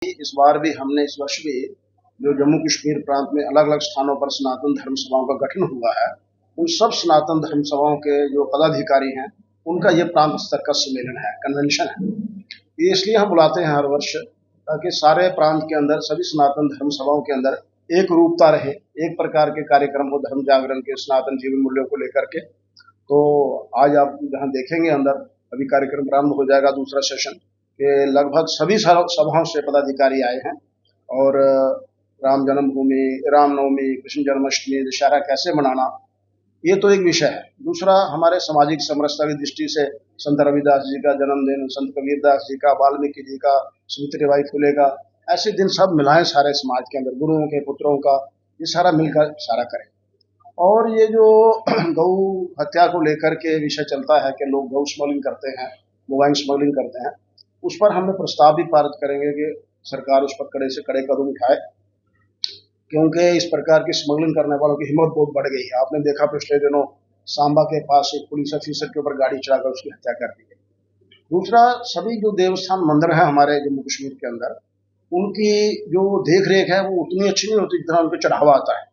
इस बार भी हमने इस वर्ष भी जो जम्मू कश्मीर प्रांत में अलग अलग स्थानों पर सनातन धर्म सभाओं का गठन हुआ है, उन सब सनातन धर्म सभाओं के जो पदाधिकारी हैं, उनका ये प्रांत स्तर का सम्मेलन है, कन्वेंशन है। ये इसलिए हम बुलाते हैं हर वर्ष, ताकि सारे प्रांत के अंदर सभी सनातन धर्म सभाओं के अंदर एक रूपता रहे, एक प्रकार के कार्यक्रम हो धर्म जागरण के, सनातन जीवन मूल्यों को लेकर के। तो आज आप जहाँ देखेंगे अंदर, अभी कार्यक्रम प्रारंभ हो जाएगा दूसरा सेशन, के लगभग सभी सभाओं से पदाधिकारी आए हैं। और राम जन्मभूमि, रामनवमी, कृष्ण जन्माष्टमी, दशहरा कैसे मनाना, ये तो एक विषय है। दूसरा, हमारे सामाजिक समरसता की दृष्टि से संत रविदास जी का जन्मदिन, संत कबीरदास जी का, वाल्मीकि जी का, सावित्रीबाई फुले का, ऐसे दिन सब मिलाएं सारे समाज के अंदर, गुरुओं के पुत्रों का, ये सारा मिलकर सारा करें। और ये जो गौ हत्या को लेकर के विषय चलता है कि लोग गौ स्मगलिंग करते हैं, मोबाइल स्मगलिंग करते हैं, उस पर हमने प्रस्ताव भी पारित करेंगे कि सरकार उस पर कड़े से कड़े कदम उठाए, क्योंकि इस प्रकार की स्मगलिंग करने वालों की हिम्मत बहुत बढ़ गई है। आपने देखा पिछले दिनों सांबा के पास एक पुलिस ऑफिसर के ऊपर गाड़ी चढ़ाकर उसकी हत्या कर दी गई। दूसरा, सभी जो देवस्थान मंदिर हैं हमारे जम्मू कश्मीर के अंदर, उनकी जो देख रेख है वो उतनी अच्छी नहीं होती जितना उन पर चढ़ावा आता है।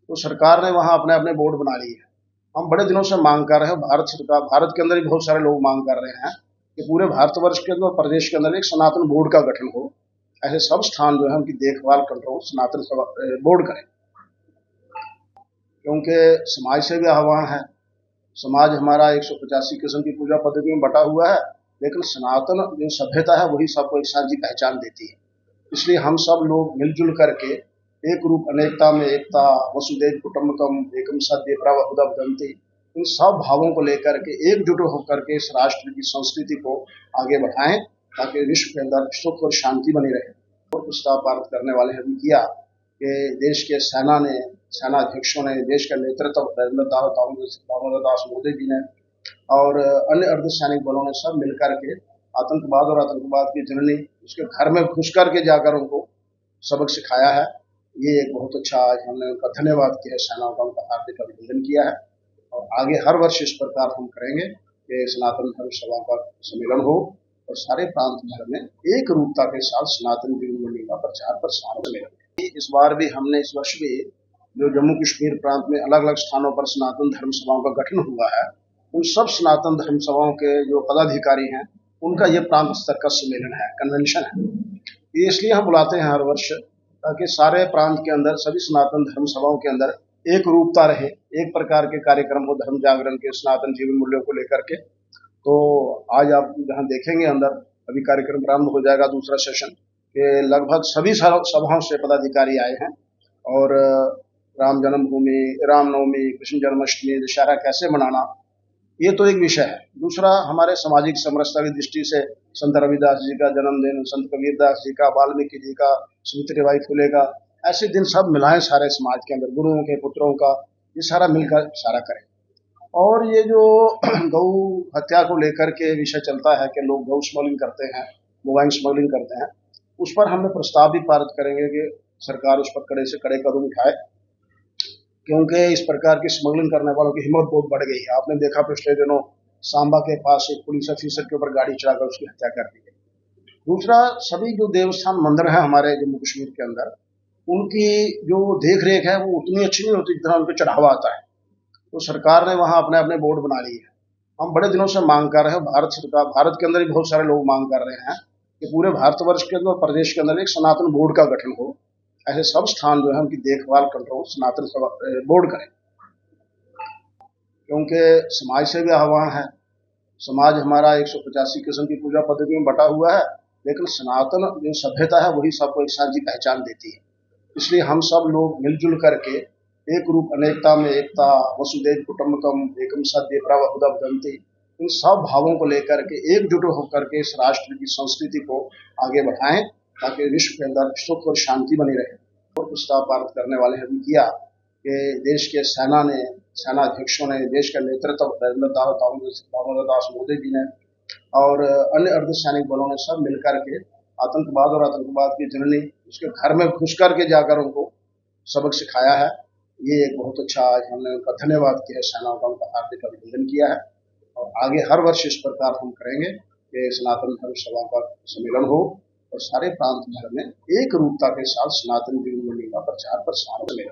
तो सरकार ने वहां अपने अपने बोर्ड बना लिए हैं। हम बड़े दिनों से मांग कर रहे हैं, भारत सरकार, भारत के अंदर भी बहुत सारे लोग मांग कर रहे हैं कि पूरे भारतवर्ष के अंदर, प्रदेश के अंदर एक सनातन बोर्ड का गठन हो। ऐसे सब स्थान जो है उनकी देखभाल कंट्रोल सनातन बोर्ड करें, क्योंकि समाज से भी आह्वान है। समाज हमारा 185 किस्म की पूजा पद्धति में बटा हुआ है, लेकिन सनातन जो सभ्यता है वही सबको एक साझी पहचान देती है। इसलिए हम सब लोग मिलजुल करके एक रूप अनेकता में एकता, वसुधैव कुटुंबकम, एकम सत्य प्रभुदा भवन्ति, इन सब भावों को लेकर के एकजुट होकर के इस राष्ट्र की संस्कृति को आगे बढ़ाएं, ताकि विश्व के अंदर सुख और शांति बनी रहे। और प्रस्ताव पारित करने वाले हम किया कि देश के सेनाध्यक्षों ने, देश का नेतृत्व दामोदर दास मोदी जी ने और अन्य अर्धसैनिक बलों ने सब मिलकर के आतंकवाद और आतंकवाद की जननी उसके घर में घुस करके जाकर उनको सबक सिखाया है। ये एक बहुत अच्छा, आज हमने उनका धन्यवाद किया, सेनाओं का उनका हार्दिक अभिनंदन किया है। और आगे हर वर्ष इस प्रकार हम करेंगे कि सनातन धर्म सभा का सम्मेलन हो और सारे प्रांत भर में एक रूपता के साथ सनातन जीवन मूल्य का प्रचार प्रसार करेंगे। इस बार भी हमने इस वर्ष भी जो जम्मू कश्मीर प्रांत में अलग अलग स्थानों पर सनातन धर्म सभाओं का गठन हुआ है, उन सब सनातन धर्म सभाओं के जो पदाधिकारी हैं, उनका ये प्रांत स्तर का सम्मेलन है, कन्वेंशन है। ये इसलिए हम बुलाते हैं हर वर्ष, ताकि सारे प्रांत के अंदर सभी सनातन धर्म सभाओं के अंदर एक रूपता रहे, एक प्रकार के कार्यक्रम हो धर्म जागरण के, सनातन जीवन मूल्यों को लेकर के। तो आज आप जहाँ देखेंगे अंदर, अभी कार्यक्रम प्रारंभ हो जाएगा दूसरा सेशन, के लगभग सभी सभाओं से पदाधिकारी आए हैं। और राम जन्मभूमि, रामनवमी, कृष्ण जन्माष्टमी, दशहरा कैसे मनाना, ये तो एक विषय है। दूसरा, हमारे सामाजिक समरसता की दृष्टि से संत रविदास जी का जन्मदिन, संत कबीरदास जी का, वाल्मीकि जी का, सावित्रीबाई फुले का, ऐसे दिन सब मिलाएं सारे समाज के अंदर, गुरुओं के पुत्रों का, ये सारा मिलकर सारा करें। और ये जो गौ हत्या को लेकर के विषय चलता है कि लोग गौ स्मगलिंग करते हैं, मोबाइल स्मगलिंग करते हैं, उस पर हमने प्रस्ताव भी पारित करेंगे कि सरकार उस पर कड़े से कड़े कदम उठाए, क्योंकि इस प्रकार की स्मगलिंग करने वालों की हिम्मत बहुत बढ़ गई है। आपने देखा पिछले दिनों सांबा के पास एक पुलिस ऑफिसर के ऊपर गाड़ी चढ़ाकर उसकी हत्या कर दी गई। दूसरा, सभी जो देवस्थान मंदिर हैं हमारे जम्मू कश्मीर के अंदर, उनकी जो देख रेख है वो उतनी अच्छी नहीं होती जितना उन पर चढ़ावा आता है। तो सरकार ने वहां अपने अपने बोर्ड बना लिए हैं। हम बड़े दिनों से मांग कर रहे हैं, भारत सरकार, भारत के अंदर भी बहुत सारे लोग मांग कर रहे हैं कि पूरे भारतवर्ष के अंदर, प्रदेश के अंदर एक सनातन बोर्ड का गठन हो। ऐसे सब स्थान जो है उनकी देखभाल कंट्रोल सनातन बोर्ड करें, क्योंकि समाज से भी आह्वान है। समाज हमारा 185 किस्म की पूजा पद्धति में बटा हुआ है, लेकिन सनातन जो सभ्यता है वही सबको एक साझी पहचान देती है। इसलिए हम सब लोग मिलजुल करके एक रूप अनेकता में एकता, वसुधैव कुटुंबकम, एकम सत्य प्रभुदा भवन्ति, इन सब भावों को लेकर के एकजुट होकर के इस राष्ट्र की संस्कृति को आगे बढ़ाएं, ताकि विश्व के अंदर सुख और शांति बनी रहे। और प्रस्ताव पारित करने वाले हम किया कि देश के सेनाध्यक्षों ने, देश का नेतृत्व दामोदर दास मोदी जी ने और अन्य अर्धसैनिक बलों ने सब मिलकर के आतंकवाद और आतंकवाद की जननी उसके घर में घुस करके जाकर उनको सबक सिखाया है। ये एक बहुत अच्छा, आज हमने उनका धन्यवाद किया, सेनाओं का उनका हार्दिक अभिनंदन किया है। और आगे हर वर्ष इस प्रकार हम करेंगे कि सनातन धर्म सभा का सम्मेलन हो और सारे प्रांत भर में एक रूपता के साथ सनातन जीवन मूल्य का प्रचार प्रसार करें।